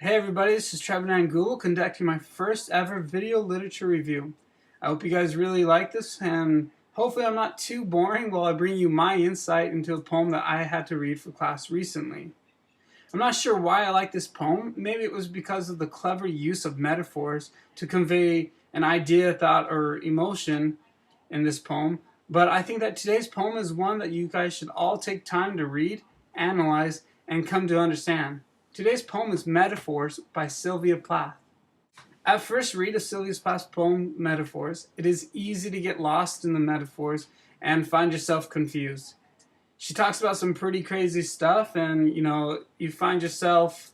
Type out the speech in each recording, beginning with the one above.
Hey everybody, this is Trevon Angulo conducting my first ever video literature review. I hope you guys really like this, and hopefully I'm not too boring while I bring you my insight into a poem that I had to read for class recently. I'm not sure why I like this poem. Maybe it was because of the clever use of metaphors to convey an idea, thought, or emotion in this poem, but I think that today's poem is one that you guys should all take time to read, analyze, and come to understand. Today's poem is Metaphors by Sylvia Plath. At first read of Sylvia Plath's poem, Metaphors, it is easy to get lost in the metaphors and find yourself confused. She talks about some pretty crazy stuff, and you find yourself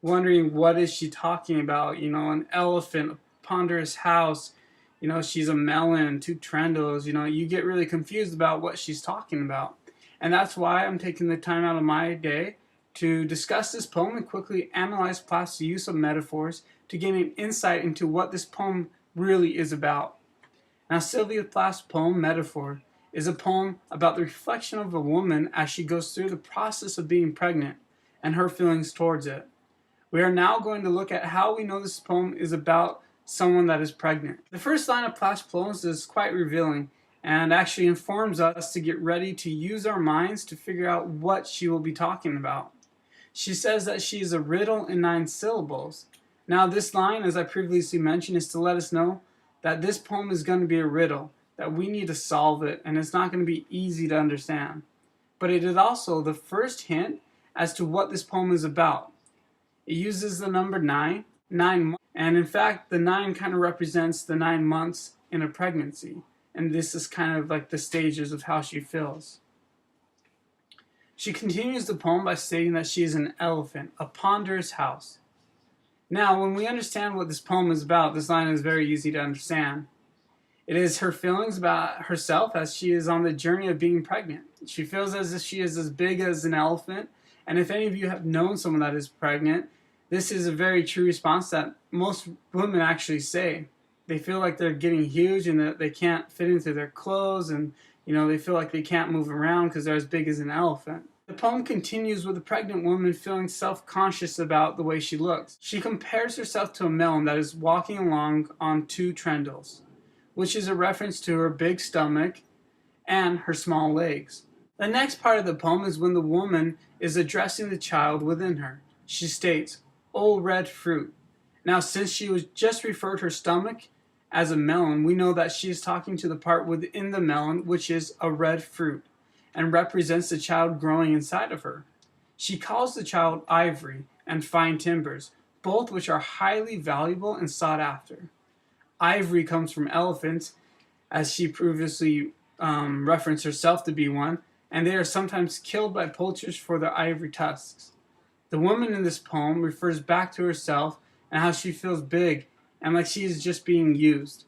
wondering, what is she talking about? An elephant, a ponderous house, she's a melon, two trendles. You get really confused about what she's talking about. And that's why I'm taking the time out of my day to discuss this poem and quickly analyze Plath's use of metaphors to gain an insight into what this poem really is about. Now, Sylvia Plath's poem, Metaphor, is a poem about the reflection of a woman as she goes through the process of being pregnant and her feelings towards it. We are now going to look at how we know this poem is about someone that is pregnant. The first line of Plath's poem is quite revealing and actually informs us to get ready to use our minds to figure out what she will be talking about. She says that she is a riddle in 9 syllables. Now, this line, as I previously mentioned, is to let us know that this poem is going to be a riddle, that we need to solve it, and it's not going to be easy to understand. But it is also the first hint as to what this poem is about. It uses the number 9 months, and in fact, the 9 kind of represents the 9 months in a pregnancy, and this is kind of like the stages of how she feels. She continues the poem by stating that she is an elephant, a ponderous house. Now, when we understand what this poem is about, this line is very easy to understand. It is her feelings about herself as she is on the journey of being pregnant. She feels as if she is as big as an elephant, and if any of you have known someone that is pregnant, this is a very true response that most women actually say. They feel like they're getting huge and that they can't fit into their clothes, and they feel like they can't move around because they're as big as an elephant. The poem continues with a pregnant woman feeling self-conscious about the way she looks. She compares herself to a melon that is walking along on 2 trendles, which is a reference to her big stomach and her small legs. The next part of the poem is when the woman is addressing the child within her. She states, "Oh, red fruit." Now, since she was just referred her stomach as a melon, we know that she is talking to the part within the melon, which is a red fruit, and represents the child growing inside of her. She calls the child ivory and fine timbers, both which are highly valuable and sought after. Ivory comes from elephants, as she previously referenced herself to be one, and they are sometimes killed by poachers for their ivory tusks. The woman in this poem refers back to herself and how she feels big and like she is just being used.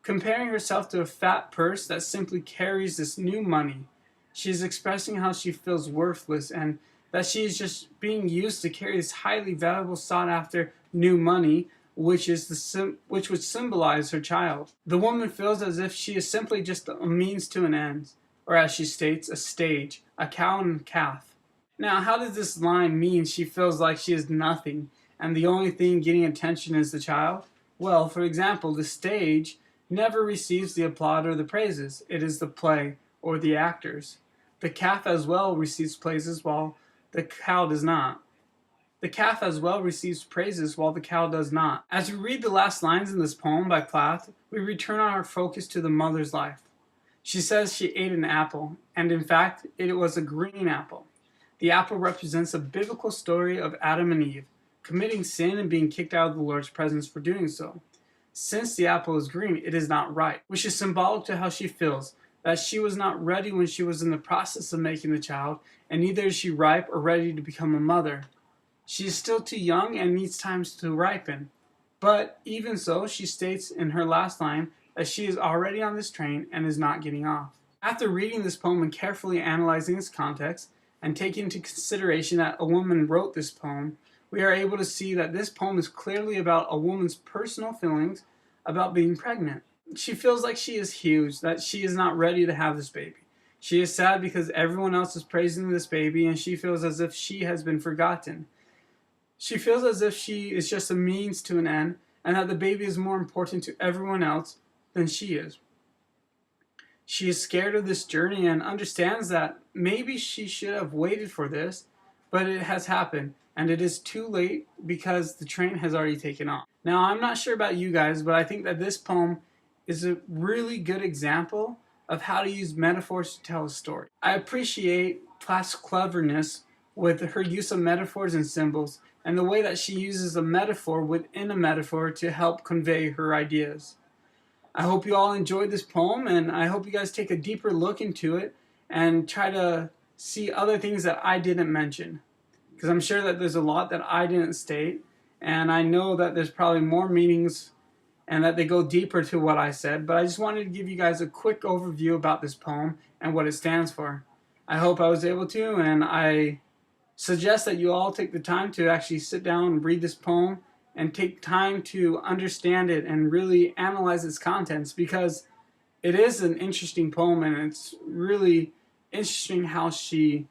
Comparing herself to a fat purse that simply carries this new money, she is expressing how she feels worthless and that she is just being used to carry this highly valuable, sought-after new money, which would symbolize her child. The woman feels as if she is simply just a means to an end, or as she states, a stage, a cow and calf. Now, how does this line mean she feels like she is nothing and the only thing getting attention is the child? Well, for example, the stage never receives the applaud or the praises. It is the play or the actors. The calf as well receives praises while the cow does not. The calf as well receives praises while the cow does not. As we read the last lines in this poem by Plath, we return our focus to the mother's life. She says she ate an apple, and in fact, it was a green apple. The apple represents a biblical story of Adam and Eve, committing sin and being kicked out of the Lord's presence for doing so. Since the apple is green, it is not ripe, which is symbolic to how she feels, that she was not ready when she was in the process of making the child, and neither is she ripe or ready to become a mother. She is still too young and needs time to ripen. But even so, she states in her last line that she is already on this train and is not getting off. After reading this poem and carefully analyzing its context, and taking into consideration that a woman wrote this poem, we are able to see that this poem is clearly about a woman's personal feelings about being pregnant. She feels like she is huge, that she is not ready to have this baby. She is sad because everyone else is praising this baby and she feels as if she has been forgotten. She feels as if she is just a means to an end, and that the baby is more important to everyone else than she is. She is scared of this journey and understands that maybe she should have waited for this, but it has happened, and it is too late because the train has already taken off. Now, I'm not sure about you guys, but I think that this poem is a really good example of how to use metaphors to tell a story. I appreciate Plath's cleverness with her use of metaphors and symbols, and the way that she uses a metaphor within a metaphor to help convey her ideas. I hope you all enjoyed this poem, and I hope you guys take a deeper look into it and try to see other things that I didn't mention. Because I'm sure that there's a lot that I didn't state, and I know that there's probably more meanings and that they go deeper to what I said, but I just wanted to give you guys a quick overview about this poem and what it stands for. I hope I was able to, and I suggest that you all take the time to actually sit down and read this poem and take time to understand it and really analyze its contents, because it is an interesting poem, and it's really interesting how she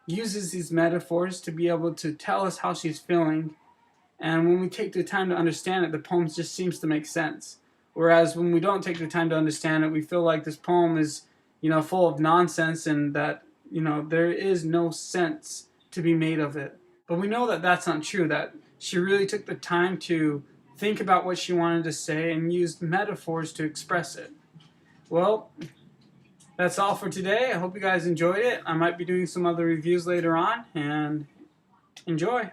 uses these metaphors to be able to tell us how she's feeling. And when we take the time to understand it, the poem just seems to make sense. Whereas when we don't take the time to understand it, we feel like this poem is, full of nonsense, and that, there is no sense to be made of it. But we know that that's not true, that she really took the time to think about what she wanted to say and used metaphors to express it. Well, that's all for today. I hope you guys enjoyed it. I might be doing some other reviews later on, and enjoy.